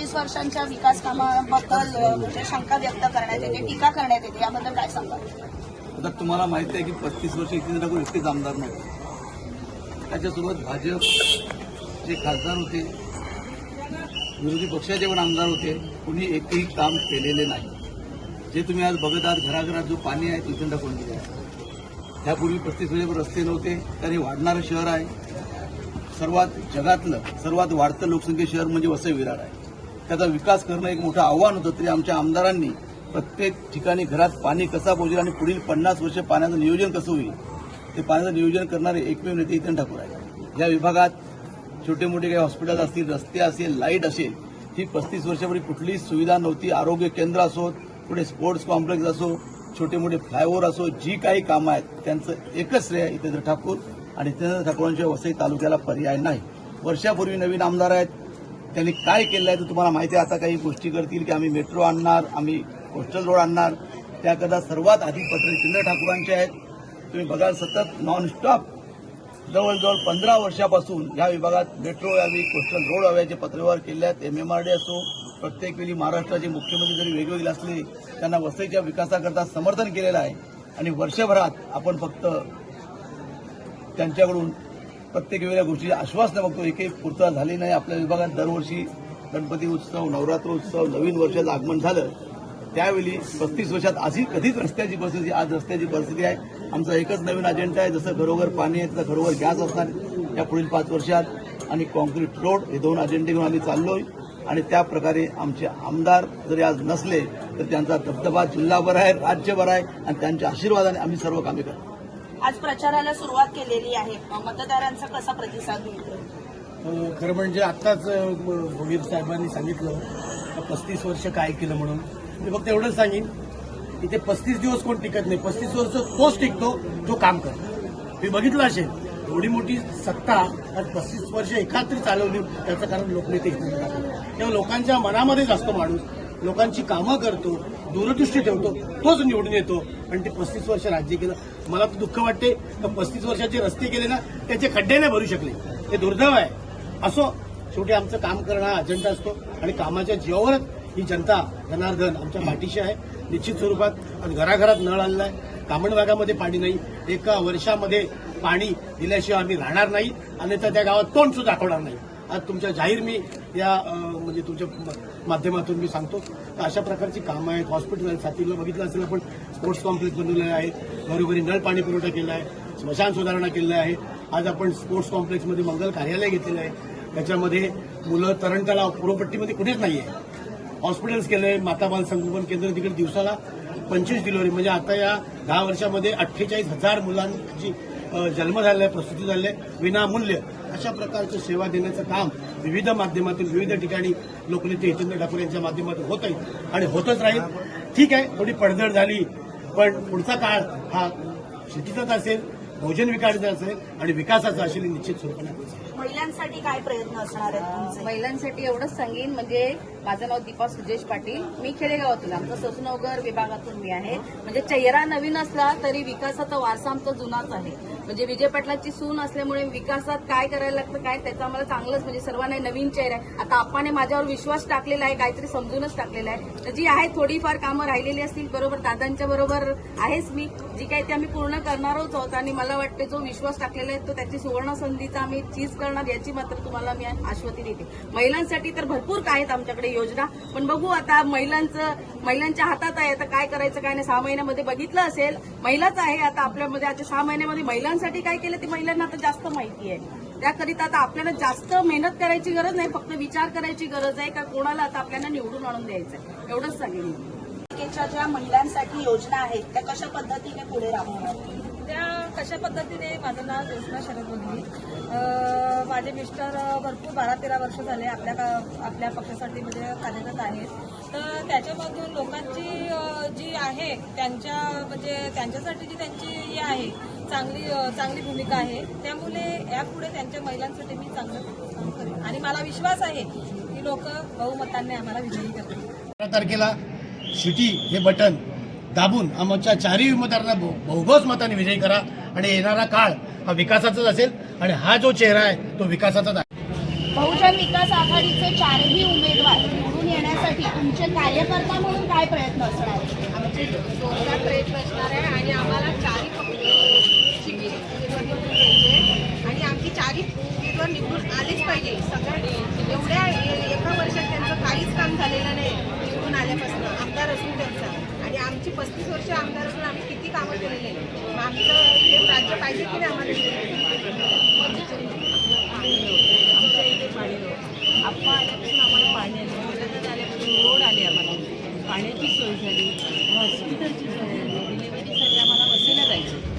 35 वर्षांच्या विकास कामाबद्दल म्हणजे शंका व्यक्त करण्यात येते, टीका करण्यात येते, याबद्दल काय सांगाल? आता तुम्हाला माहिती आहे की 35 वर्ष इथे ठाकूर एकटेच आमदार नव्हते. त्याच्यासोबत भाजपचे खासदार होते, विरोधी पक्षाचे पण आमदार होते. कुणी एकही काम केलेले नाही. जे तुम्ही आज बघत आहात, घराघरात जो पाणी आहे तो इथे टाकून दिले आहे. त्यापूर्वी 35 वर्षापूर्वी रस्ते नव्हते. त्याने वाढणारं शहर आहे. जगातलं सर्वात वाढतं लोकसंख्येत शहर म्हणजे वसई विरार आहे. त्याचा विकास करणं एक मोठं आव्हान होतं. तरी आमच्या आमदारांनी प्रत्येक ठिकाणी घरात पाणी कसा पोहोचेल आणि पुढील 50 वर्ष पाण्याचं नियोजन कसं होईल ते पाण्याचं नियोजन करणारे एकमेव नेते इथन ठाकूर आहे. या विभागात छोटे मोठे काही हॉस्पिटल असतील, रस्ते असेल, लाईट असेल, ही 35 वर्षापूर्वी कुठलीही सुविधा नव्हती. आरोग्य केंद्र असो, पुढे स्पोर्ट्स कॉम्प्लेक्स असो, छोटे मोठे फ्लायओव्हर असो, जी काही कामं आहेत त्यांचं एकच श्रेय इतेंद्र ठाकूर आणि इतेंद्र ठाकूरांशिवाय वसई तालुक्याला पर्याय नाही. वर्षापूर्वी नवीन आमदार आहेत, त्यांनी काय केलं आहे तर तुम्हाला माहिती आहे. आता काही गोष्टी करतील की आम्ही मेट्रो आणणार, आम्ही कोस्टल रोड आणणार. त्याकरता सर्वात आधी पत्र इतेंद्र ठाकूरांचे आहेत. तुम्ही बघाल सतत नॉनस्टॉप जवळजवळ 15 वर्षापासून या विभागात मेट्रो यावी, कोस्टल रोड हव्याचे पत्रव्यवहार केले आहेत. MMRD असो, प्रत्येक वेळी महाराष्ट्राचे मुख्यमंत्री जरी वेगवेगळे असले त्यांना वसईच्या विकासाकरता समर्थन केलेलं आहे. आणि वर्षभरात आपण फक्त त्यांच्याकडून प्रत्येक वेगळ्या गोष्टीचे आश्वासनं बघतो. एकही पूर्तता झाली नाही. आपल्या विभागात दरवर्षी गणपती उत्सव, नवरात्रोत्सव, नवीन वर्षाचं आगमन झालं त्यावेळी 35 वर्षात आधी कधीच रस्त्याची परिस्थिती, आज रस्त्याची परिस्थिती आहे. आमचा एकच नवीन अजेंडा आहे. जसं घरोघर पाणी आहे तसं घरोघर गॅस असणार या पुढील 5 वर्षात आणि कॉन्क्रीट रोड, हे 2 अजेंडे घेऊन आम्ही चाललोय. आणि त्या प्रकारे आमचे आमदार जरी आज नसले तर त्यांचा दबदबा जिल्हाभर आहे, राज्यभर आहे आणि त्यांच्या आशीर्वादाने आम्ही सर्व कामे करतो. आज प्रचाराला सुरुवात केलेली आहे, मतदारांचा कसा प्रतिसाद मिळतो? खरं म्हणजे आत्ताच भोईर साहेबांनी सांगितलं 35 वर्ष काय केलं म्हणून. मी फक्त एवढंच सांगेन, इथे 35 दिवस कोण टिकत नाही. 35 वर्ष तोच टिकतो जो काम करतो. मी बघितलं असेल एवढी मोठी सत्ता आज 35 वर्ष एकात्री चालवली. त्याचं कारण लोकनेते इथे तेव्हा लोकांच्या मनामध्ये जास्त माणूस लोकांची कामं करतो, दूरदृष्टी ठेवतो, तोच निवडून येतो. आणि ते 35 वर्ष राज्य केलं. मला तर दुःख वाटते तर 35 वर्षाचे रस्ते केले ना त्याचे खड्डे नाही भरू शकले. ते दुर्दैव आहे. असो, शेवटी आमचं काम करणं हा अजेंडा असतो आणि कामाच्या जीवावरच ही जनता जनार्दन आमच्या पाठीशी आहे. निश्चित स्वरूपात आज घराघरात नळ आणला आहे. कामण भागामध्ये पाणी नाही. एका वर्षामध्ये पाणी दिल्याशिवाय आम्ही राहणार नाही आणि त्या गावात तोंड सुद्धा दाखवणार नाही. आज तुमच्या जाहीर मी या म्हणजे तुमच्या माध्यमातून मी सांगतो तर अशा प्रकारची कामं आहेत. हॉस्पिटल आहेत, सातीला बघितलं असेल आपण, स्पोर्ट्स कॉम्प्लेक्स बनवलेलं आहे, घरोघरी नळ पाणी पुरवठा केला आहे, स्मशान सुधारणा केलं आहे. आज आपण स्पोर्ट्स कॉम्प्लेक्समध्ये मंगल कार्यालय घेतलेलं आहे. त्याच्यामध्ये मुलं तरण तलाव पूर्वपट्टीमध्ये कुठेच नाही आहे. हॉस्पिटल्स केलंय, माता बाल संगोपन केंद्र तिकडे दिवसाला 25 डिलिव्हरी, म्हणजे आता या 10 वर्षामध्ये 48,000 मुलांची जन्म झालेला आहे, प्रसूती झाली आहे विनामूल्य. अशा प्रकारची सेवा देण्याचं काम विविध माध्यमातून विविध ठिकाणी लोकनेते इतेंद्र ठाकूर यांच्या माध्यमातून होत आहे आणि होतच राहील. ठीक आहे, थोडी पडझड झाली पण पुढचा काळ हा शेतीचाच असेल, भोजन विकासाचा असेल आणि विकासाचा असेल निश्चित स्वरूपाने. महिलांसाठी काय प्रयत्न असणार आहेत तुमचे? महिलांसाठी एवढंच सांगेन, म्हणजे माझं नाव दीपा सुजेश पाटील, मी खेडेगावातून, आमचं ससूनगर विभागातून मी आहे. म्हणजे चेहरा नवीन असला तरी विकासाचा वारसा आमचा जुनाच आहे. म्हणजे विजय पाटलाची सून असल्यामुळे विकासात काय करायला लागतं काय त्याचं आम्हाला चांगलंच, म्हणजे सर्वांना नवीन चेहरा आहे. आता आप्पाने माझ्यावर विश्वास टाकलेला आहे, काहीतरी समजूनच टाकलेला आहे. तर जी आहे थोडीफार कामं राहिलेली असतील, बरोबर दादांच्या बरोबर आहेच मी, जी काही ते आम्ही पूर्ण करणारच आहोत. आणि मला वाटते जो विश्वास टाकलेला आहे तो त्याची सुवर्ण संधीचा आम्ही चीज करणार, याची मात्र तुम्हाला मी आश्वासन देते. महिलांसाठी तर भरपूर काय आहेत आमच्याकडे योजना, पण बघू आता महिलांच्या हातात आहे. आता काय करायचं काय नाही. 6 महिन्यामध्ये बघितलं असेल, महिलाच आहे आता आपल्यामध्ये. आता 6 महिन्यामध्ये महिलांसाठी काय केलं ते महिलांना आता जास्त माहिती आहे. त्याकरिता आता आपल्याला जास्त मेहनत करायची गरज नाही, फक्त विचार करायची गरज आहे का कोणाला आता आपल्याला निवडून आणून द्यायचं आहे, एवढंच सांगेन. ज्या महिलांसाठी योजना आहेत त्या कशा पद्धतीने पुढे राबवणार? त्या कशा पद्धतीने, माझं नाव ज्योत्स्ना शरद बोलली. माझे मिस्टर भरपूर 12-13 वर्ष झाले आपल्या पक्षासाठी म्हणजे कार्यरत आहेत. तर त्याच्यामधून लोकांची जी आहे त्यांच्यासाठी जी त्यांची हे आहे चांगली भूमिका आहे. त्यामुळे यापुढे त्यांच्या महिलांसाठी मी चांगलं काम करेन आणि मला विश्वास आहे की लोक बहुमताने आम्हाला विजयी करतील. 15 तारखेला शिटी हे बटन दाबून आमच्या 4ही उमेदवारांना बहुघोष मताने विजयी करा आणि येणारा काळ हा विकासाचाच असेल आणि हा जो चेहरा आहे तो विकासाचाच आहे. बहुजन विकास आघाडीचे 4ही उमेदवार निवडून विकासासाठी तुमचे कार्यकर्ता म्हणून काय प्रयत्न असणार आहे? आमचे जोरदार प्रयत्न असणार आहे आणि आम्हाला चारही उमेदवार निवडून द्यायचे आणि आमची चारही उमेदवार निवडून आलीच पाहिजे. सगळ्या एवढ्या एका वर्षात त्यांचं काहीच काम झालेलं नाही निवडून आल्यापासून, आमदार असून त्यांचा. आणि आमची 35 वर्ष आमदार असून आम्ही किती कामं केलेले. मग आमचं हे राज्य पाहिजे की नाही आम्हाला? आमच्या इथे पाणी नव्हतं. आप्पा आल्यापासून आम्हाला पाणी आलं, कोल्हापूर आल्यापासून रोड आले, आम्हाला पाण्याची सोय झाली, हॉस्पिटलची सोय झाली, डिलिव्हरीसाठी आम्हाला वसईला जायचं.